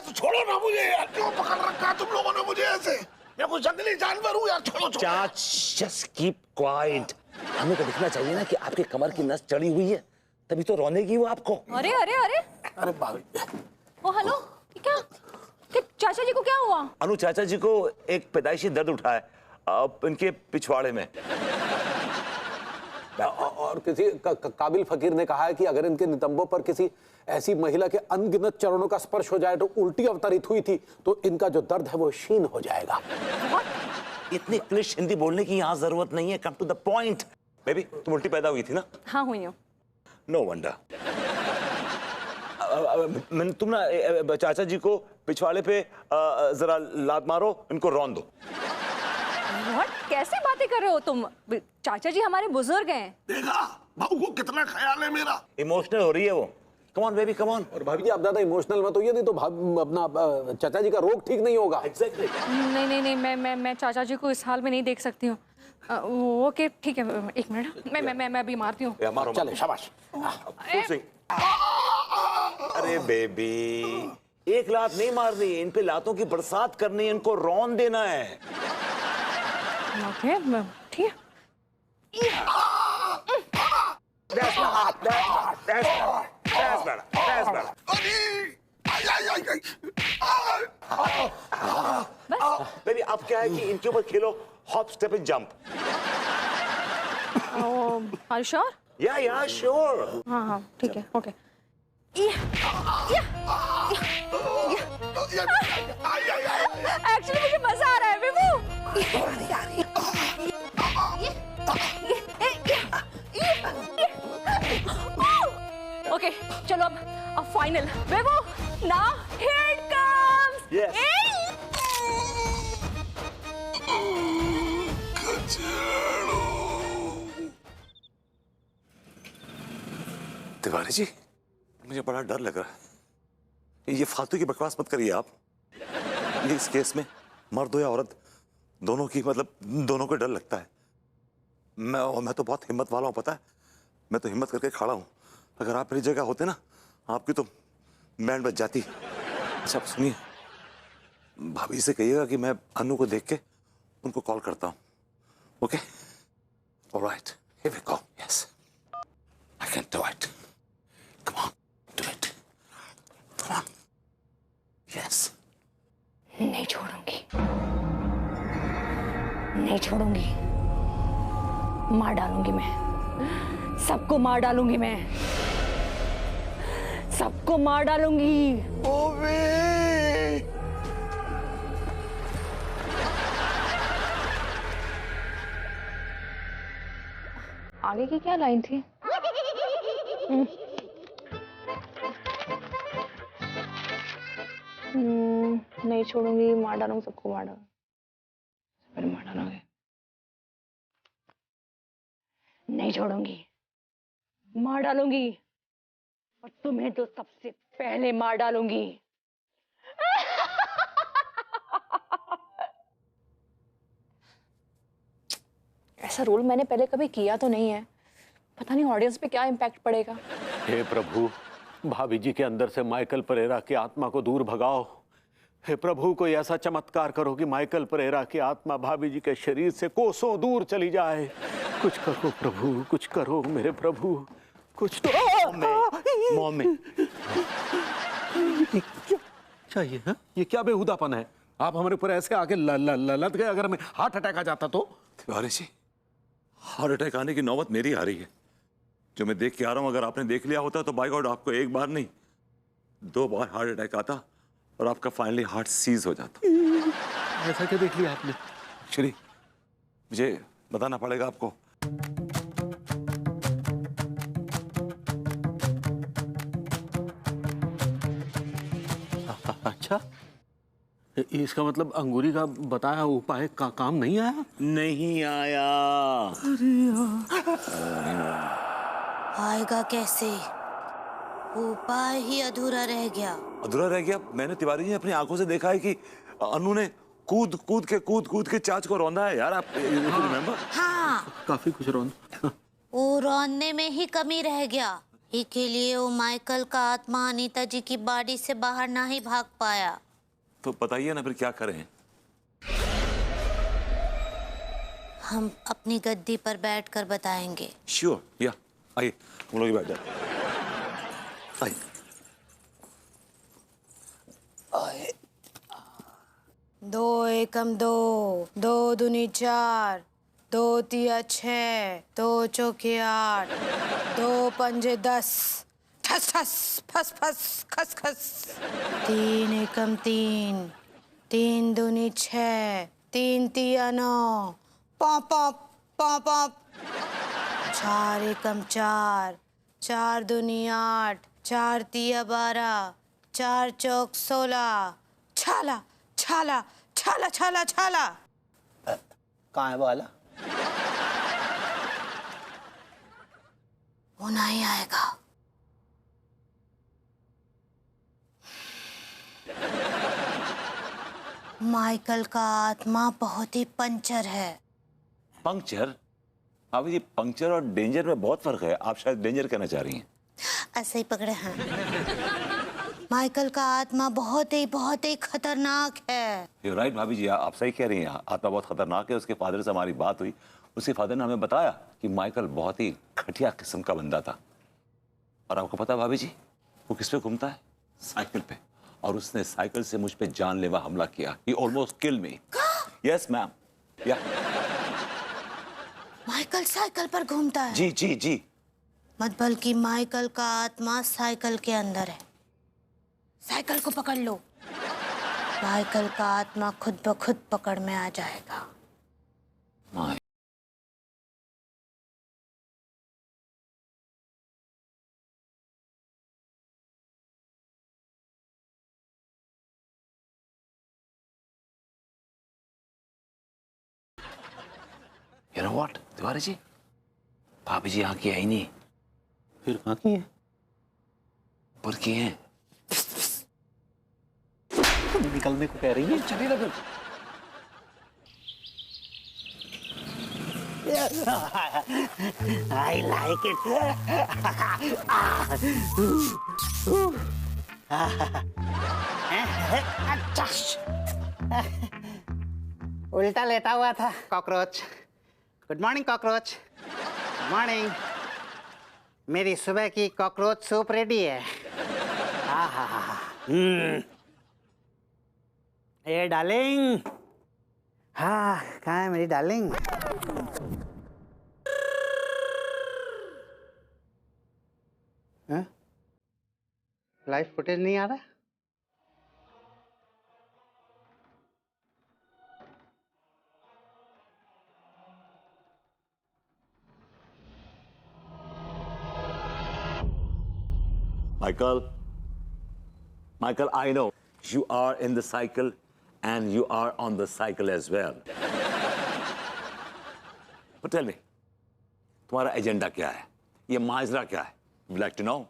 तो छोड़ो ना मुझे यार, क्यों पकड़ रखा है तुम लोगों ने मुझे ऐसे? मैं कोई जंगली जानवर हूँ यार, छोड़ो छोड़ो। Just keep quiet. हमें तो दिखना चाहिए ना कि आपके कमर की नस चढ़ी हुई है, तभी तो रोनेगी वो आपको। अरे अरे अरे अरे भाभी, ओ हेलो, क्या चाचा जी को क्या हुआ? अनु चाचा जी को एक पैदाइशी दर्द उठा है इनके पिछवाड़े में। और किसी काबिल फकीर ने कहा है कि अगर इनके नितंबों पर किसी ऐसी महिला के अनगिनत चरणों का स्पर्श हो जाए तो उल्टी अवतरित हुई थी तो इनका जो दर्द है वो क्षीण हो जाएगा। इतनी क्लिश हिंदी बोलने की यहाँ जरूरत नहीं है, come to the point. Baby तुम उल्टी पैदा हुई थी ना? हाँ हुई हूँ। No wonder. तुम ना चाचा जी को पिछवाड़े पे जरा लात मारो, इनको रौन दो। What? कैसे बातें कर रहे हो तुम? चाचा जी हमारे बुजुर्ग हैं। देखा बहू को कितना ख्याल है मेरा। इमोशनल हो रही है वो। Come on baby, come on. और भाभी जी आप ज्यादा इमोशनल मत होइए, नहीं तो अपना चाचा जी का रोग ठीक नहीं होगा। एग्जैक्टली। नहीं नहीं नहीं, मैं चाचा जी को इस हाल में नहीं देख सकती हूँ। ओके ठीक है, एक मिनट, मैं अभी मारती हूँ। चले शाबाश। अरे बेबी, एक लात नहीं मारनी, इन पे लातों की बरसात करनी है, इनको रौन देना है। ओके ठीक है। बेबी अब क्या है कि इनके ऊपर खेलो hop step and jump. Are you sure? Yeah sure. हाँ हाँ ठीक है, ओके। एक्चुअली मुझे मजा आ रहा है बेबू। ओके चलो अब फाइनल बेबू, now here it comes. Yes. Tiwari ji मुझे बड़ा डर लग रहा है, ये फालतू की बकवास मत करिए आप। ये इस केस में मर्द हो या औरत दोनों की, मतलब दोनों को डर लगता है। मैं तो बहुत हिम्मत वाला हूँ, पता है, मैं तो हिम्मत करके खड़ा हूँ। अगर आप मेरी जगह होते ना, आपकी तो बैंड बज जाती। अच्छा सुनिए, भाभी से कहिएगा कि मैं अनु को देख के उनको कॉल करता हूँ। Okay alright, here we go. Yes I can do it. Come on do it, come on. Yes. नहीं छोड़ूंगी, नहीं छोड़ूंगी, मार डालूंगी मैं, सबको मार डालूंगी मैं, सबको मार डालूंगी। ओवे आगे की क्या लाइन थी? नहीं छोड़ूंगी, मार डालूंगी, सबको मार डालूंगी, पहले मार डालूंगी, नहीं छोड़ूंगी, मार डालूंगी, और तुम्हें तो सबसे पहले मार डालूंगी। ऐसा रोल मैंने पहले कभी किया तो नहीं है, पता नहीं ऑडियंस पे क्या इम्पैक्ट पड़ेगा। हे प्रभु, भाभी जी के अंदर से माइकल परेरा की आत्मा को दूर भगाओ। हे प्रभु, कोई ऐसा चमत्कार करो कि माइकल परेरा की आत्मा भाभी जी के शरीर से कोसों दूर चली जाए। कुछ करो प्रभु, कुछ करो मेरे प्रभु, कुछ तो। मॉम क्या चाहिए है? ये क्या बेहुदापन है? आप हमारे ऊपर ऐसे आके लद गए, अगर हमें हार्ट अटैक आ जाता तो? तिवारी जी, हार्ट अटैक आने की नौबत मेरी आ रही है। जो मैं देख के आ रहा हूं, अगर आपने देख लिया होता तो बाय गॉड आपको एक बार नहीं 2 बार हार्ट अटैक आता और आपका फाइनली हार्ट सीज हो जाता। ऐसा क्या देख लिया आपने? एक्चुअली मुझे बताना पड़ेगा आपको। अच्छा, इसका मतलब अंगूरी का बताया उपाय का काम नहीं आया? नहीं आया। आएगा कैसे? उपाय ही अधूरा रह गया। अधूरा रह गया? मैंने तिवारी जी अपनी आंखों से देखा है कि अनु ने कूद के चाच को रौंदा है यार। आप रिमेम्बर? हाँ, काफी कुछ रौंद। वो रौंदने में ही कमी रह गया। के लिए वो माइकल का आत्मा अनीता जी की बॉडी से बाहर ना ही भाग पाया। तो बताइए ना फिर क्या करें। हम अपनी गद्दी पर बैठकर बताएंगे। श्योर, या आइए हम लोग बैठ जाते हैं। आइए। दो एकम दो, दो दूनी चार, दो तिया छः, दो चौके 8, दो पंजे 10, ठस ठस फस फस खस खस। तीन एकम तीन, तीन दूनी 6, तीन तिया 9, पॉप पॉप पॉप पॉप। चार एकम 4, चार दूनी 8, चार तिया 12, चार चौक 16, छाला छाला छाला छाला छाला। कहाँ है वाला? वो नहीं आएगा। माइकल का आत्मा बहुत ही पंचर है। पंक्चर? भाभी जी, पंक्चर और डेंजर में बहुत फर्क है। आप शायद डेंजर कहना चाह रही हैं। ऐसे ही पकड़े हैं। माइकल का आत्मा बहुत ही खतरनाक है। You're right, भाभी जी, आप सही कह रही हैं। आत्मा बहुत खतरनाक है। उसके फादर से हमारी बात हुई। उसके फादर ने हमें बताया कि माइकल बहुत ही घटिया किस्म का बंदा था। और आपको पता है भाभी जी, वो किस पे घूमता है? साइकिल पे। और उसने साइकिल से मुझ पे जानलेवा हमला किया। He almost killed me. Yes, ma'am. Yeah. Michael cycle पर घूमता है? जी जी जी। मत बल्कि माइकल का आत्मा साइकिल के अंदर है। साइकिल को पकड़ लो। माइकल का आत्मा खुद ब खुद पकड़ में आ जाएगा। My You know what, Tiwari ji, भाभी जी यहाँ की है ही नहीं। फिर कहाँ की है? पर की हैं। निकलने को कह रही है। चलिए ना फिर। I like it. उल्टा लेटा हुआ था cockroach. Good morning cockroach. Good morning. मेरी सुबह की कॉकरोच सूप रेडी है। ए डार्लिंग। हाँ, कहाँ है मेरी डार्लिंग? लाइव फुटेज नहीं आ रहा? Michael, I know you are in the cycle and you are on the cycle as well. But tell me, तुम्हारा एजेंडा क्या है? ये माजरा क्या है? Would like to know?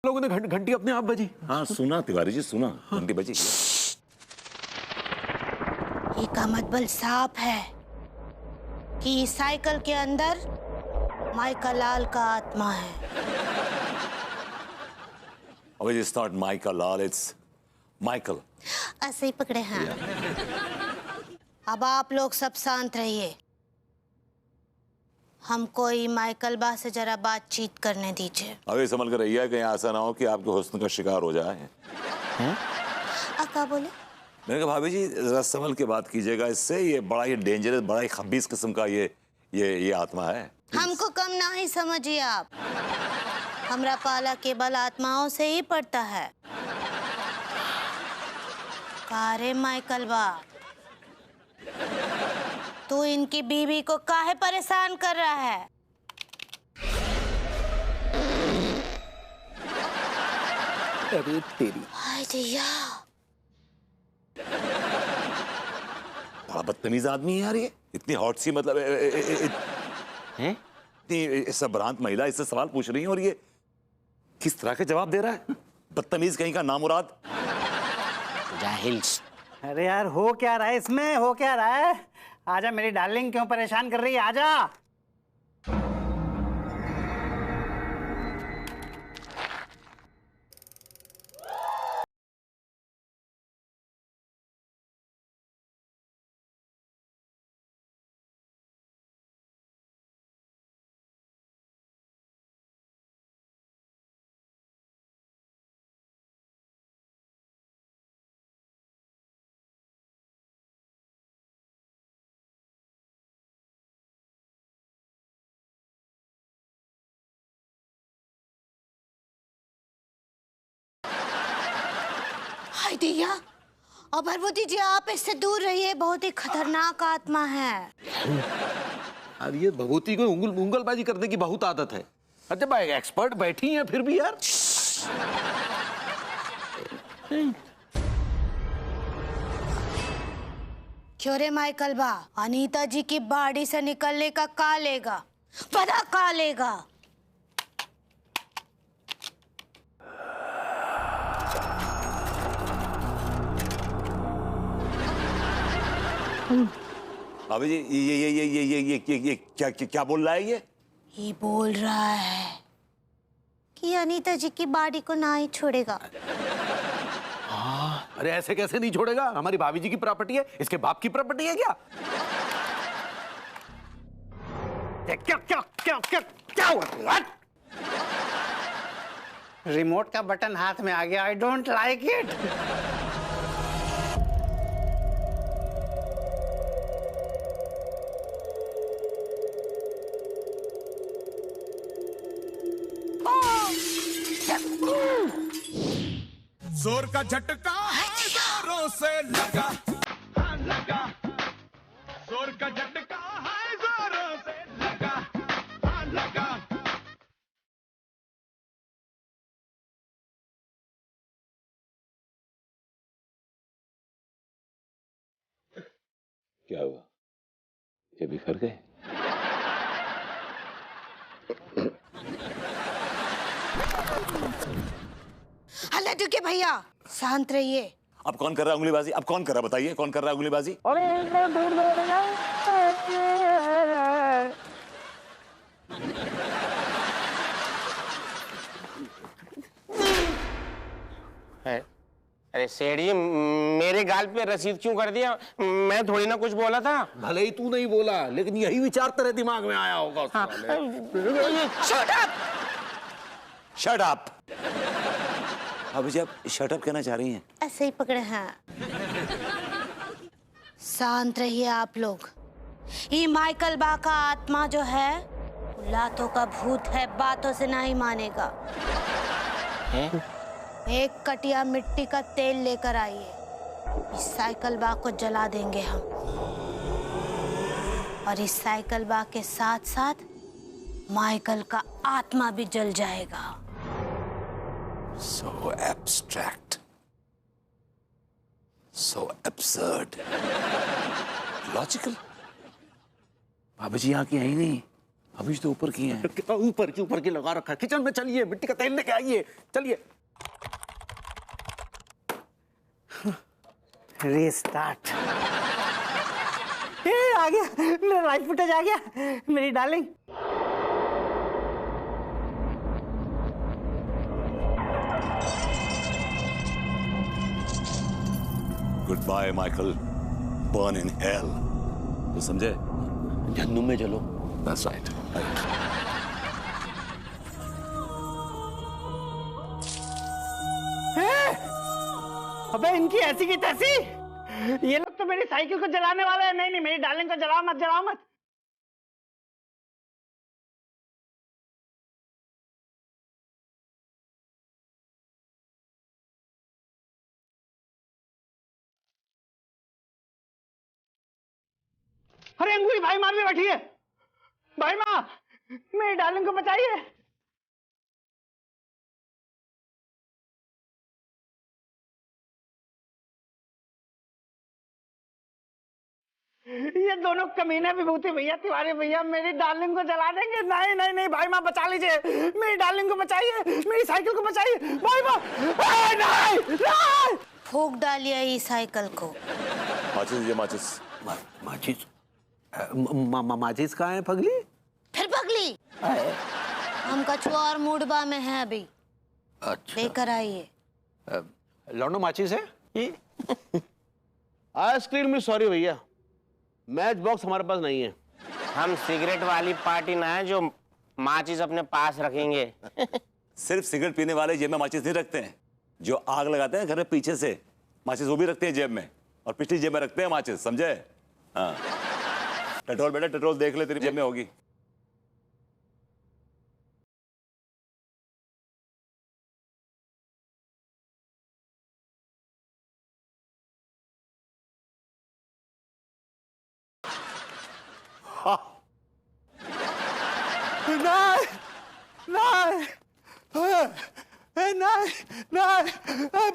लोगों ने घंटी अपने आप बजी। हाँ सुना तिवारी जी, सुना घंटी बजी। ये का मतलब साफ है कि इस साइकिल के अंदर माइकल लाल का आत्मा है। अबे it's not Michael Lal, it's Michael. ऐसे ही पकड़े हैं। अब आप लोग सब शांत रहिए। हमको ये माइकल बा से जरा बातचीत करने दीजिए। अबे संभल कर रहिए, कहीं ऐसा ना हो कि आपके हुस्न का शिकार हो जाए। क्या बोले? मैंने कहा भाभी जी जरा संभल के बात कीजिएगा इससे। ये बड़ा ही डेंजरस, बड़ा ही खबीस किस्म का ये आत्मा है। हमको कम ना ही समझिए आप। हमरा पाला केवल आत्माओं से ही पड़ता है। कारे माइकल बा, तू इनकी बीवी को काहे परेशान कर रहा है? अरे तेरी। हाय दैया, बड़ा बदतमीज आदमी है यार ये। इतनी हॉट सी मतलब हैं? इतनी संभ्रांत महिला इससे सवाल पूछ रही है और ये किस तरह के जवाब दे रहा है? बदतमीज कहीं का, नामुराद। जाहिल। अरे यार, हो क्या रहा है इसमें, हो क्या रहा है? आजा मेरी डार्लिंग, क्यों परेशान कर रही है, आजा। हाय दिया, और भरभूति जी आप इससे दूर रहिए, बहुत ही खतरनाक आत्मा है। अरे ये भभूति को उंगलबाजी करने की बहुत आदत है। अच्छा भाई, एक्सपर्ट बैठी हैं फिर भी यार। क्यों रे माइकल बा, अनीता जी की बाड़ी से निकलने का का लेगा, पता का लेगा? भाभी जी, ये क्या बोल रहा है ये बोल रहा है कि अनीता जी की बाड़ी को ना ही छोड़ेगा। अरे ऐसे कैसे नहीं छोड़ेगा? हमारी भाभी जी की प्रॉपर्टी है, इसके बाप की प्रॉपर्टी है क्या? क्या क्या क्या क्या क्या हुआ? रिमोट का बटन हाथ में आ गया। I don't like it. जोर का झटका जोरों से लगा, हाँ लगा। जोर का झटका है जोरों से लगा, हाँ लगा। क्या हुआ? ये बिखर गए? लड्डू के भैया शांत रहिए। अब कौन कर रहा है उंगलीबाजी? अब कौन कर रहा है, बताइए कौन कर रहा है उंगलीबाजी? अरे सेठी, मेरे गाल पे रसीद क्यों कर दिया? मैं थोड़ी ना कुछ बोला था। भले ही तू नहीं बोला, लेकिन यही विचार तेरे दिमाग में आया होगा उस वाले। Shut up! Shut up! भाभी जी, आप शट अप कहना चाह रही हैं? ऐसे ही पकड़े हैं। शांत रहिए आप लोग। ये माइकल बा का आत्मा जो है, लातों का भूत है, बातों से नहीं मानेगा। एक कटिया मिट्टी का तेल लेकर आइए, इस साइकिल बा को जला देंगे हम, और इस साइकिल बा के साथ साथ माइकल का आत्मा भी जल जाएगा। So abstract, so absurd, logical. भाभी जी यहाँ की है ही नहीं, भाभी जी तो ऊपर की हैं। ऊपर की लगा रखा है। किचन में चलिए, मिट्टी का तेल लेके आइए, चलिए। रीस्टार्ट। आ गया, मेरा लाइव फुटेज आ गया, मेरी darling. Good by Michael, burn in hell. तो समझे? जहन्नुम में चलो। That's right. अबे इनकी ऐसी की तैसी, ये लोग तो मेरी साइकिल को जलाने वाले हैं। नहीं नहीं, मेरी डार्लिंग को जलाओ मत, जलाओ मत। अरे अंगूरी भाई मार में बैठी है। भाई माँ, मेरी डार्लिंग को बचाइए। ये दोनों कमीने विभूति भैया, तिवारी भैया मेरी डार्लिंग को जला देंगे। नहीं नहीं नहीं भाई माँ, बचा लीजिए मेरी डार्लिंग को, बचाइए मेरी साइकिल को, बचाइए भाई माँ। नहीं नहीं, फूक डालिए इस साइकिल को। माचिस दीजिए, माचिस। माचिस? माचिस कहाँ है पगली? फिर पगली, हम कछुआ और मूडबा में हैं अभी। अच्छा, लेकर आइए। लौंडो माचिस है? आइसक्रीम में सॉरी भैया, मैच बॉक्स हमारे पास नहीं है। हम सिगरेट वाली पार्टी ना है जो माचिस अपने पास रखेंगे। सिर्फ सिगरेट पीने वाले जेब में माचिस नहीं रखते हैं। जो आग लगाते हैं घर में पीछे से माचिस, वो भी रखते हैं जेब में, और पिछली जेब में रखते हैं माचिस, समझे? हाँ। टटोल बेटा, टटोल देख ले, तेरी जेब में होगी। नहीं नहीं नहीं नहीं,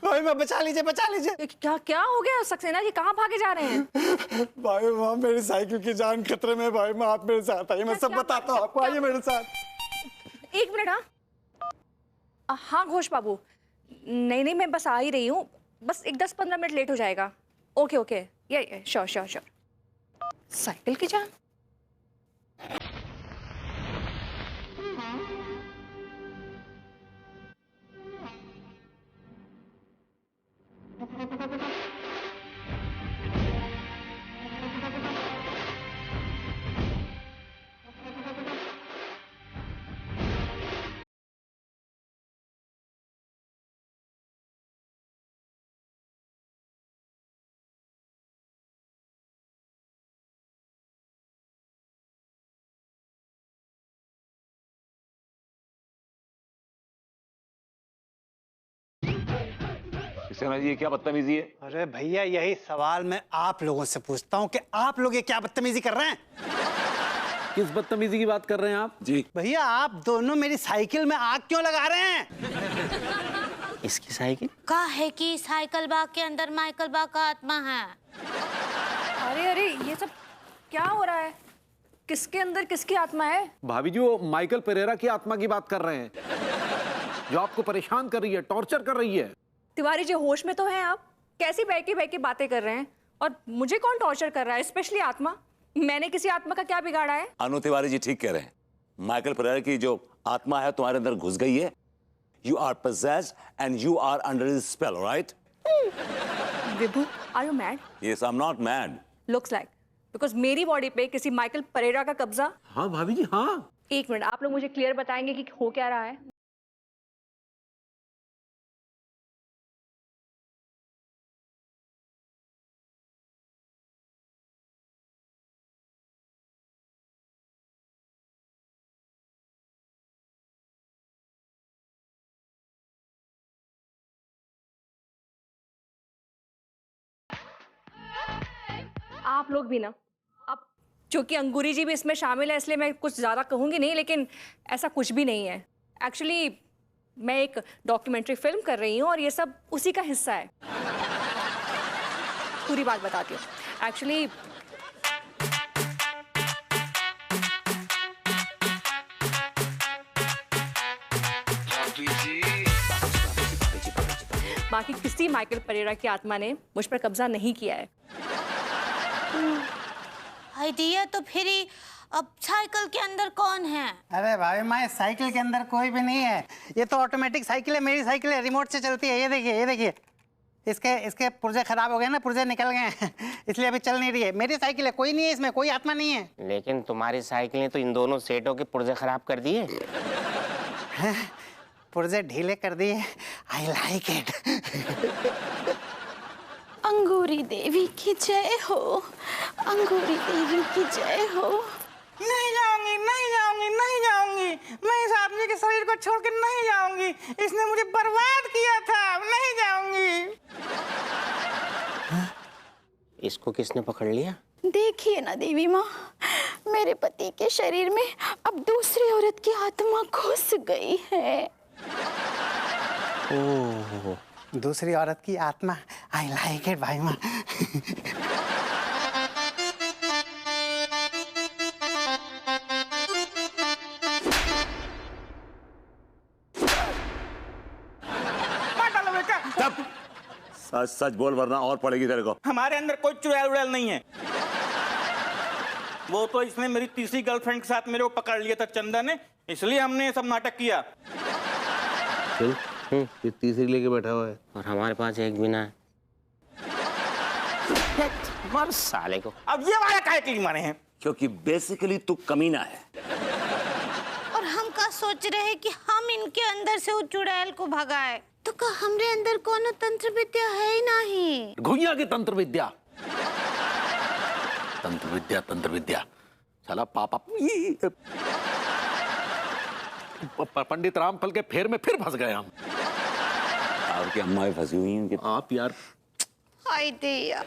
भाई माँ बचा लीजिए, बचा लीजिए। क्या क्या हो गया सक्सेना जी, कहाँ भागे जा रहे हैं? भाई माँ मेरी साइकिल की जान खतरे में। भाई माँ आप मेरे साथ आइए, मैं सब बताता हूँ आपको, आइए मेरे साथ। एक मिनट। हाँ घोष बाबू, नहीं नहीं मैं बस आ ही रही हूँ, बस एक 10-15 मिनट लेट हो जाएगा। ओके ओके, ये श्योर श्योर श्योर। साइकिल की जान। सक्सेना जी, ये क्या बदतमीजी है? अरे भैया यही सवाल मैं आप लोगों से पूछता हूँ कि आप लोग ये क्या बदतमीजी कर रहे हैं? किस बदतमीजी की बात कर रहे हैं आप? जी भैया आप दोनों मेरी साइकिल में आग क्यों लगा रहे हैं? इसकी साइकिल का है कि साइकिल बाग के अंदर माइकल बाग का आत्मा है। अरे अरे ये सब क्या हो रहा है? किसके अंदर किसकी आत्मा है? भाभी जी, वो माइकल पेरेरा की आत्मा की बात कर रहे हैं, जो आपको परेशान कर रही है, टॉर्चर कर रही है। तिवारी जी होश में तो हैं आप? कैसी बह के बातें कर रहे हैं? और मुझे कौन टॉर्चर कर रहा है, स्पेशली आत्मा? मैंने किसी आत्मा का क्या बिगाड़ा है? अनु तिवारी जी ठीक कह रहे हैं। माइकल पेरेरा की जो आत्मा है तुम्हारे अंदर घुस गई है। You are possessed and you are under his spell, right? Vibhu, are you mad? Yes, I'm not mad. Looks like. Because मेरी बॉडी पे किसी माइकल परेरा का कब्जा। हाँ भाभी जी, हाँ। एक मिनट, आप लोग मुझे क्लियर बताएंगे कि हो क्या रहा है? आप लोग भी ना, अब चूंकि अंगूरी जी भी इसमें शामिल है इसलिए मैं कुछ ज़्यादा कहूँगी नहीं, लेकिन ऐसा कुछ भी नहीं है। एक्चुअली मैं एक डॉक्यूमेंट्री फिल्म कर रही हूँ और ये सब उसी का हिस्सा है। पूरी बात बताती हूँ। एक्चुअली बाकी किसी माइकल परेरा की आत्मा ने मुझ पर कब्जा नहीं किया है। आइडिया तो फिर ही, अब साइकिल के अंदर कौन है? अरे भाई माँ साइकिल के अंदर कोई भी नहीं है। ये तो ऑटोमेटिक साइकिल है, मेरी साइकिल है, रिमोट से चलती है। ये देखिए, ये देखिए, इसके पुर्जे खराब हो गए ना, पुर्जे निकल गए इसलिए अभी चल नहीं रही है। मेरी साइकिल है, कोई नहीं है इसमें, कोई आत्मा नहीं है। लेकिन तुम्हारी साइकिल ने तो इन दोनों सेटों के पुर्जे खराब कर दिए। पुर्जे ढीले कर दिए। I like it. अंगूरी देवी की जय हो, अंगूरी देवी की जय हो। नहीं जाऊंगी, नहीं जाऊंगी, नहीं जाऊंगी, मैं इस आदमी के शरीर को छोड़ के नहीं जाऊंगी। इसने मुझे बर्बाद किया था, नहीं जाऊंगी। इसको किसने पकड़ लिया? देखिए ना देवी माँ, मेरे पति के शरीर में अब दूसरी औरत की आत्मा घुस गई है। ओह, दूसरी औरत की आत्मा। आई लाइक इट भाई माँ। चुप। सच सच बोल वरना और पड़ेगी तेरे को। हमारे अंदर कोई चुड़ैल उड़ैल नहीं है। वो तो इसने मेरी तीसरी गर्लफ्रेंड के साथ मेरे को पकड़ लिया था चंदन ने, इसलिए हमने ये सब नाटक किया। ये तीसरी लेके बैठा हुआ है और हमारे पास एक भी ना है। मर साले को। अब ये वाला काहे के लिए मारे हैं? क्योंकि बेसिकली तू कमीना है। और हम का सोच रहे हैं कि हम इनके अंदर से वो चुड़ैल को भगाए, तो का हमरे अंदर कोनो तंत्र विद्या है ही नहीं। घुइया की तंत्र विद्या, तंत्र विद्या साला पापा। पंडित रामफल के फेर में फिर फंस गए हम। आपकी अम्मा भी फंसी हुई हैं। आप यार हाय दैया।